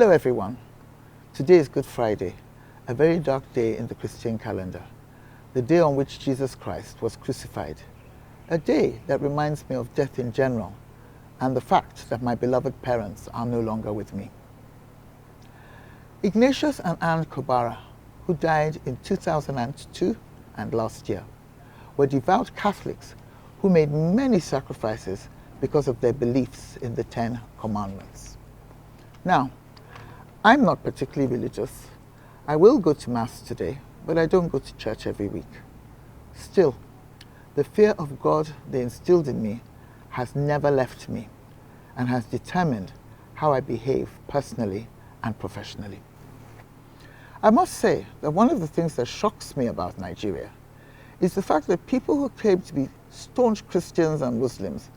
Hello everyone. Today is Good Friday, a very dark day in the Christian calendar, the day on which Jesus Christ was crucified, a day that reminds me of death in general and the fact that my beloved parents are no longer with me. Ignatius and Anne Kogbara, who died in 2002 and last year, were devout Catholics who made many sacrifices because of their beliefs in the 10 Commandments. Now, I'm not particularly religious. I will go to Mass today, but I don't go to church every week. Still, the fear of God they instilled in me has never left me and has determined how I behave personally and professionally. I must say that one of the things that shocks me about Nigeria is the fact that people who claim to be staunch Christians and Muslims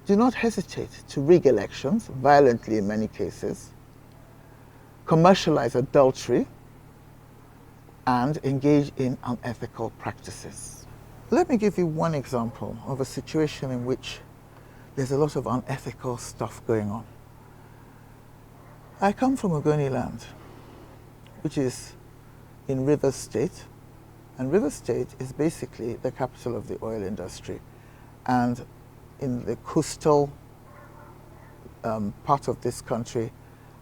do not hesitate to rig elections, violently in many cases, commercialize adultery, and engage in unethical practices. Let me give you one example of a situation in which there's a lot of unethical stuff going on. I come from Ogoni land, which is in Rivers State, and Rivers State is basically the capital of the oil industry. And in the coastal part of this country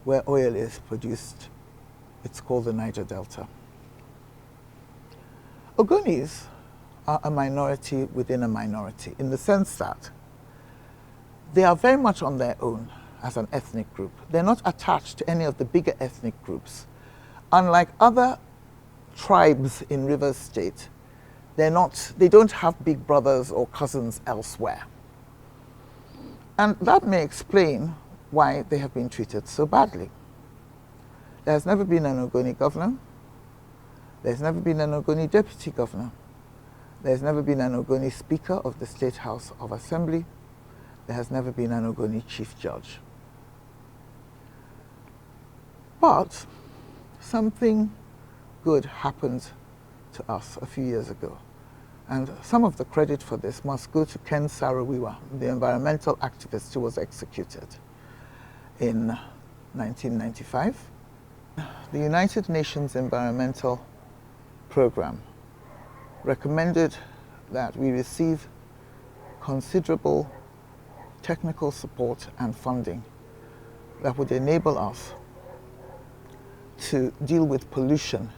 where oil is produced, it's called the Niger Delta. Ogonis are a minority within a minority in the sense that they are very much on their own as an ethnic group. They're not attached to any of the bigger ethnic groups. Unlike other tribes in Rivers State, they don't have big brothers or cousins elsewhere. And that may explain why they have been treated so badly. There has never been an Ogoni governor. There's never been an Ogoni deputy governor. There's never been an Ogoni speaker of the State House of Assembly. There has never been an Ogoni chief judge. But something good happened to us a few years ago. And some of the credit for this must go to Ken Saro-Wiwa, the environmental activist who was executed in 1995. The United Nations Environmental Program recommended that we receive considerable technical support and funding that would enable us to deal with pollution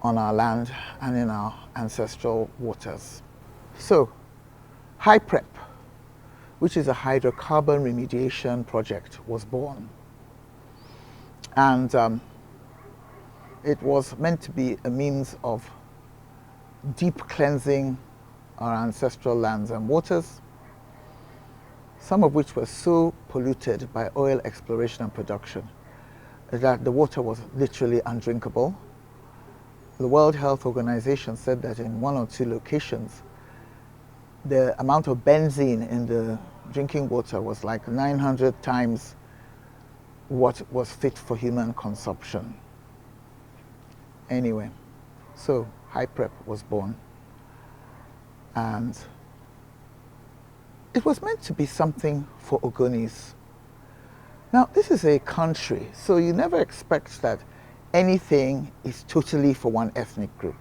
on our land and in our ancestral waters. So, HYPREP, which is a hydrocarbon remediation project, was born. And it was meant to be a means of deep cleansing our ancestral lands and waters, some of which were so polluted by oil exploration and production that the water was literally undrinkable. The World Health Organization said that in 1 or 2 locations, the amount of benzene in the drinking water was like 900 times what was fit for human consumption. Anyway, so HYPREP was born. And it was meant to be something for Ogonis. Now, this is a country, so you never expect that anything is totally for one ethnic group.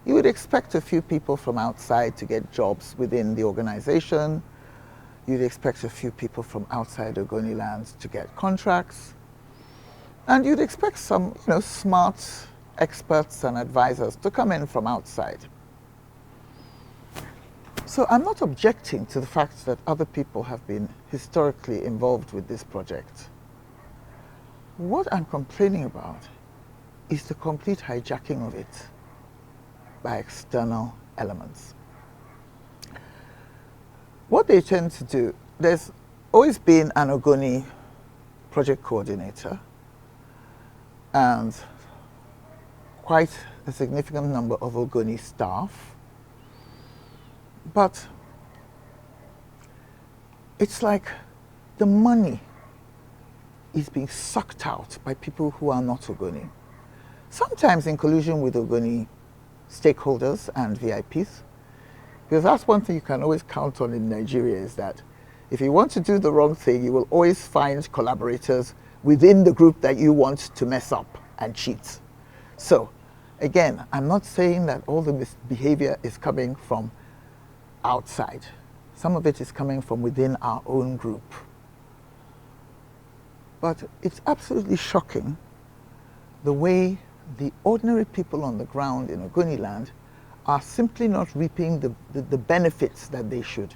You would expect a few people from outside to get jobs within the organization. You'd expect a few people from outside Ogoni lands to get contracts. And you'd expect some, smart experts and advisors to come in from outside. So I'm not objecting to the fact that other people have been historically involved with this project. What I'm complaining about is the complete hijacking of it by external elements. What they tend to do, there's always been an Ogoni project coordinator and quite a significant number of Ogoni staff, but it's like the money is being sucked out by people who are not Ogoni. Sometimes in collusion with Ogoni stakeholders and VIPs, because that's one thing you can always count on in Nigeria, is that if you want to do the wrong thing, you will always find collaborators within the group that you want to mess up and cheat. So, again, I'm not saying that all the misbehavior is coming from outside. Some of it is coming from within our own group. But it's absolutely shocking the way the ordinary people on the ground in Ogoni land are simply not reaping the benefits that they should.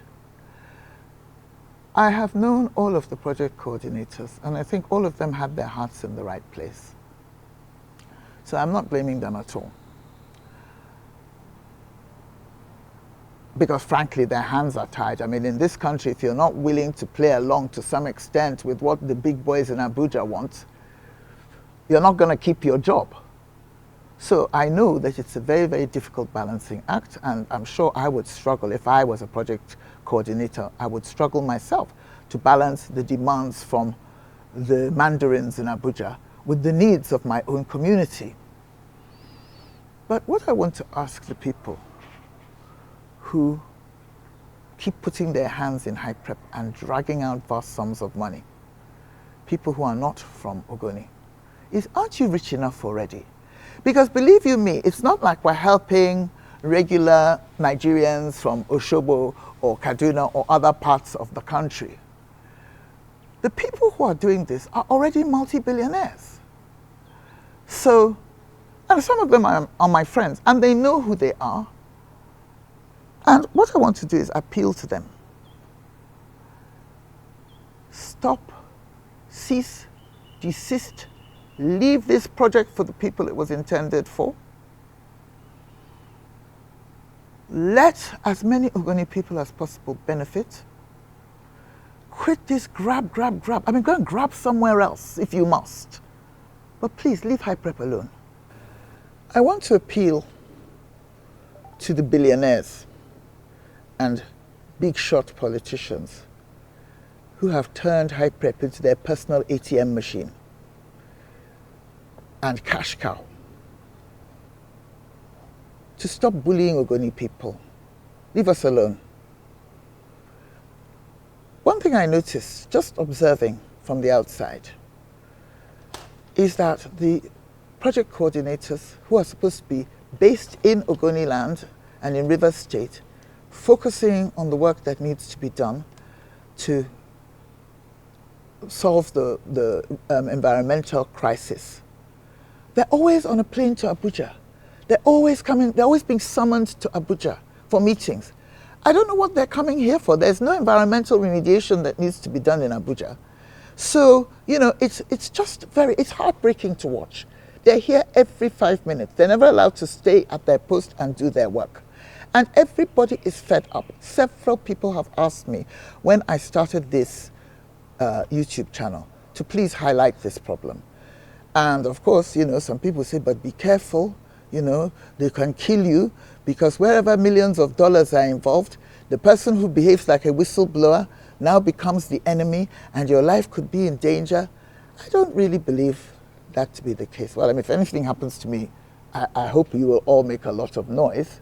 I have known all of the project coordinators, and I think all of them had their hearts in the right place. So I'm not blaming them at all. Because frankly, their hands are tied. I mean, in this country, if you're not willing to play along to some extent with what the big boys in Abuja want, you're not going to keep your job. So I know that it's a very, very difficult balancing act, and I'm sure I would struggle if I was a project coordinator. I would struggle myself to balance the demands from the mandarins in Abuja with the needs of my own community. But what I want to ask the people who keep putting their hands in HYPREP and dragging out vast sums of money, people who are not from Ogoni, is, aren't you rich enough already? Because believe you me, it's not like we're helping regular Nigerians from Oshobo or Kaduna or other parts of the country. The people who are doing this are already multi-billionaires. So, and some of them are my friends, and they know who they are. And what I want to do is appeal to them. Stop, cease, desist, leave this project for the people it was intended for. Let as many Ogoni people as possible benefit. Quit this grab. I mean, go and grab somewhere else if you must. But please, leave HYPREP alone. I want to appeal to the billionaires and big shot politicians who have turned HYPREP into their personal ATM machine and cash cow, to stop bullying Ogoni people. Leave us alone. One thing I noticed, just observing from the outside, is that the project coordinators who are supposed to be based in Ogoni land and in Rivers State, focusing on the work that needs to be done to solve the environmental crisis, they're always on a plane to Abuja. They're always being summoned to Abuja for meetings. I don't know what they're coming here for. There's no environmental remediation that needs to be done in Abuja. So, you know, it's heartbreaking to watch. They're here every 5 minutes. They're never allowed to stay at their post and do their work. And everybody is fed up. Several people have asked me when I started this YouTube channel to please highlight this problem. And of course, you know, some people say, but be careful, you know, they can kill you, because wherever millions of dollars are involved, the person who behaves like a whistleblower now becomes the enemy and your life could be in danger. I don't really believe that to be the case. Well, I mean, if anything happens to me, I hope you will all make a lot of noise.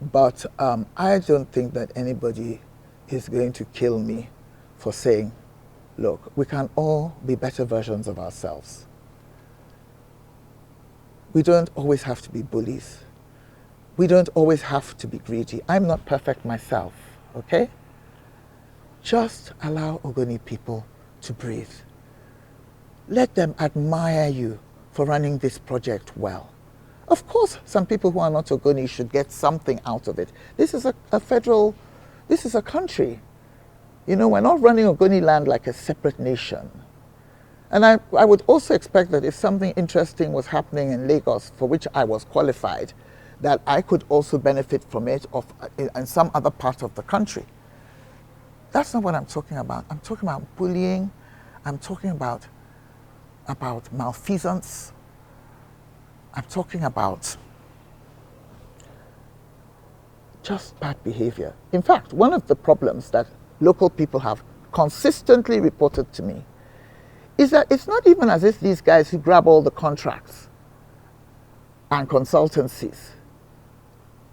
But I don't think that anybody is going to kill me for saying, look, we can all be better versions of ourselves. We don't always have to be bullies. We don't always have to be greedy. I'm not perfect myself, okay? Just allow Ogoni people to breathe. Let them admire you for running this project well. Of course, some people who are not Ogoni should get something out of it. This is this is a country. You know, we're not running Ogoni land like a separate nation. And I would also expect that if something interesting was happening in Lagos, for which I was qualified, that I could also benefit from it in some other part of the country. That's not what I'm talking about. I'm talking about bullying. I'm talking about malfeasance. I'm talking about just bad behavior. In fact, one of the problems that local people have consistently reported to me is that it's not even as if these guys who grab all the contracts and consultancies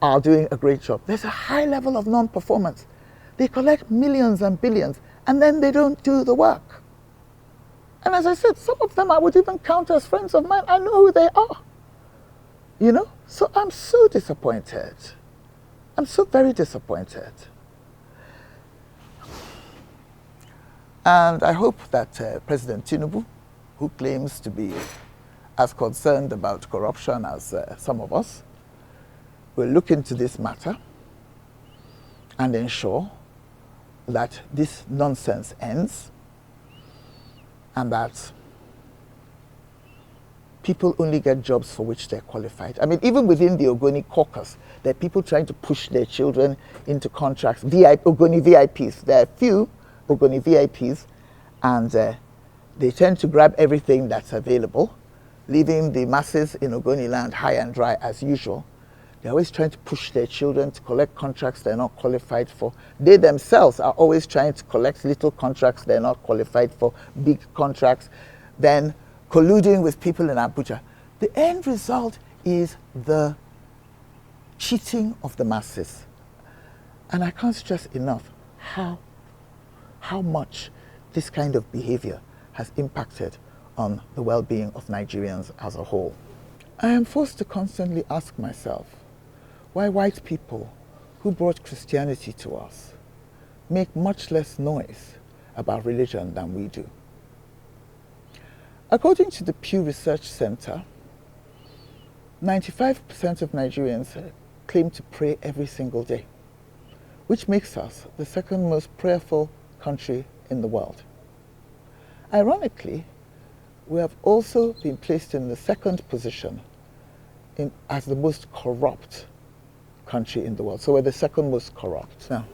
are doing a great job. There's a high level of non-performance. They collect millions and billions, and then they don't do the work. And as I said, some of them I would even count as friends of mine. I know who they are. You know? So I'm so disappointed. I'm so very disappointed. And I hope that President Tinubu, who claims to be as concerned about corruption as some of us, will look into this matter and ensure that this nonsense ends and that people only get jobs for which they're qualified. I mean, even within the Ogoni caucus, there are people trying to push their children into contracts, Ogoni VIPs. There are a few Ogoni VIPs, and they tend to grab everything that's available, leaving the masses in Ogoni land high and dry as usual. They're always trying to push their children to collect contracts they're not qualified for. They themselves are always trying to collect little contracts they're not qualified for, big contracts, then colluding with people in Abuja. The end result is the cheating of the masses. And I can't stress enough how much this kind of behavior has impacted on the well-being of Nigerians as a whole. I am forced to constantly ask myself why white people who brought Christianity to us make much less noise about religion than we do. According to the Pew Research Center, 95% of Nigerians claim to pray every single day, which makes us the second most prayerful country in the world. Ironically, we have also been placed in the second position as the most corrupt country in the world. So we're the second most corrupt. Now,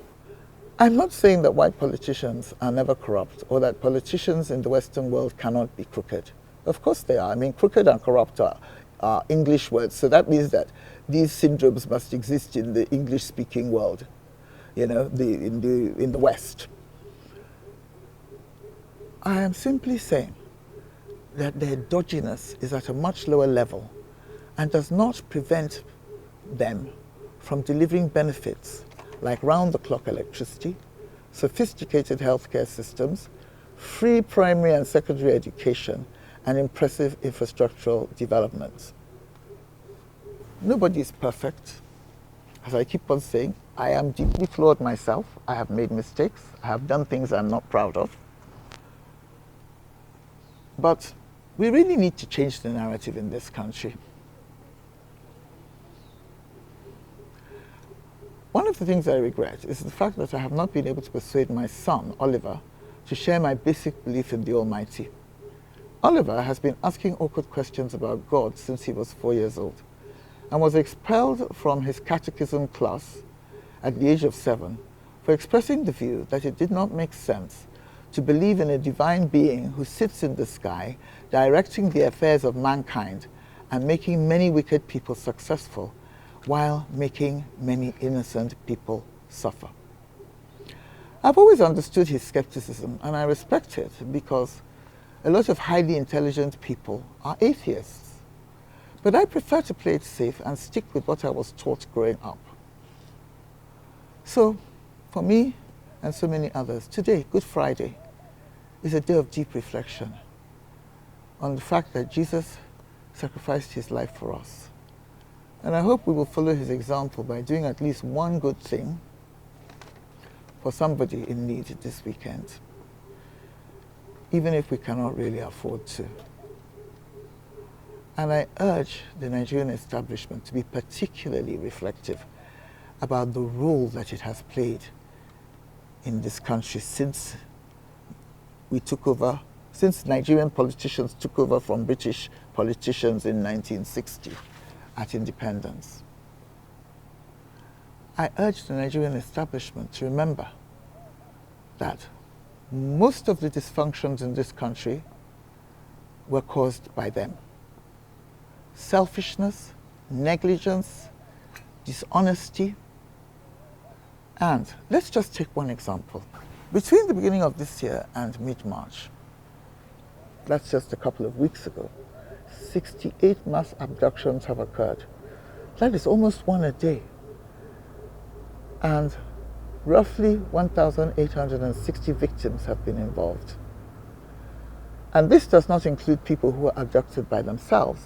I'm not saying that white politicians are never corrupt or that politicians in the Western world cannot be crooked. Of course they are. I mean, crooked and corrupt are English words. So that means that these syndromes must exist in the English-speaking world, you know, in the West. I am simply saying that their dodginess is at a much lower level and does not prevent them from delivering benefits like round-the-clock electricity, sophisticated healthcare systems, free primary and secondary education, and impressive infrastructural developments. Nobody is perfect. As I keep on saying, I am deeply flawed myself. I have made mistakes. I have done things I'm not proud of. But we really need to change the narrative in this country. One of the things I regret is the fact that I have not been able to persuade my son, Oliver, to share my basic belief in the Almighty. Oliver has been asking awkward questions about God since he was 4 years old and was expelled from his catechism class at the age of 7 for expressing the view that it did not make sense to believe in a divine being who sits in the sky, directing the affairs of mankind and making many wicked people successful, while making many innocent people suffer. I've always understood his skepticism, and I respect it because a lot of highly intelligent people are atheists. But I prefer to play it safe and stick with what I was taught growing up. So, for me and so many others, today, Good Friday, is a day of deep reflection on the fact that Jesus sacrificed his life for us. And I hope we will follow his example by doing at least one good thing for somebody in need this weekend, even if we cannot really afford to. And I urge the Nigerian establishment to be particularly reflective about the role that it has played in this country since we took over, since Nigerian politicians took over from British politicians in 1960. At independence. I urge the Nigerian establishment to remember that most of the dysfunctions in this country were caused by them. Selfishness, negligence, dishonesty, and let's just take one example. Between the beginning of this year and mid-March, that's just a couple of weeks ago, 68 mass abductions have occurred. That is almost one a day. And roughly 1,860 victims have been involved. And this does not include people who are abducted by themselves.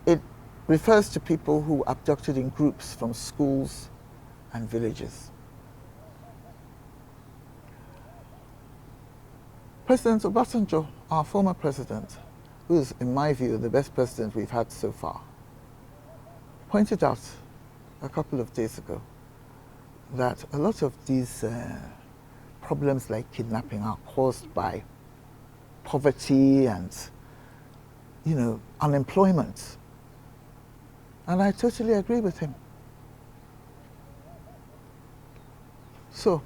It refers to people who are abducted in groups from schools and villages. President Obasanjo, our former president, who is, in my view, the best president we've had so far, pointed out a couple of days ago that a lot of these problems like kidnapping are caused by poverty and, unemployment. And I totally agree with him. So,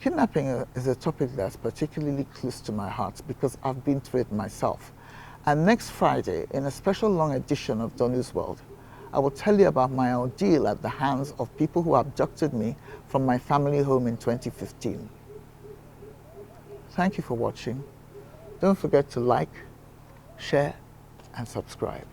kidnapping is a topic that's particularly close to my heart because I've been through it myself. And next Friday, in a special long edition of Donu's World, I will tell you about my ordeal at the hands of people who abducted me from my family home in 2015. Thank you for watching. Don't forget to like, share, and subscribe.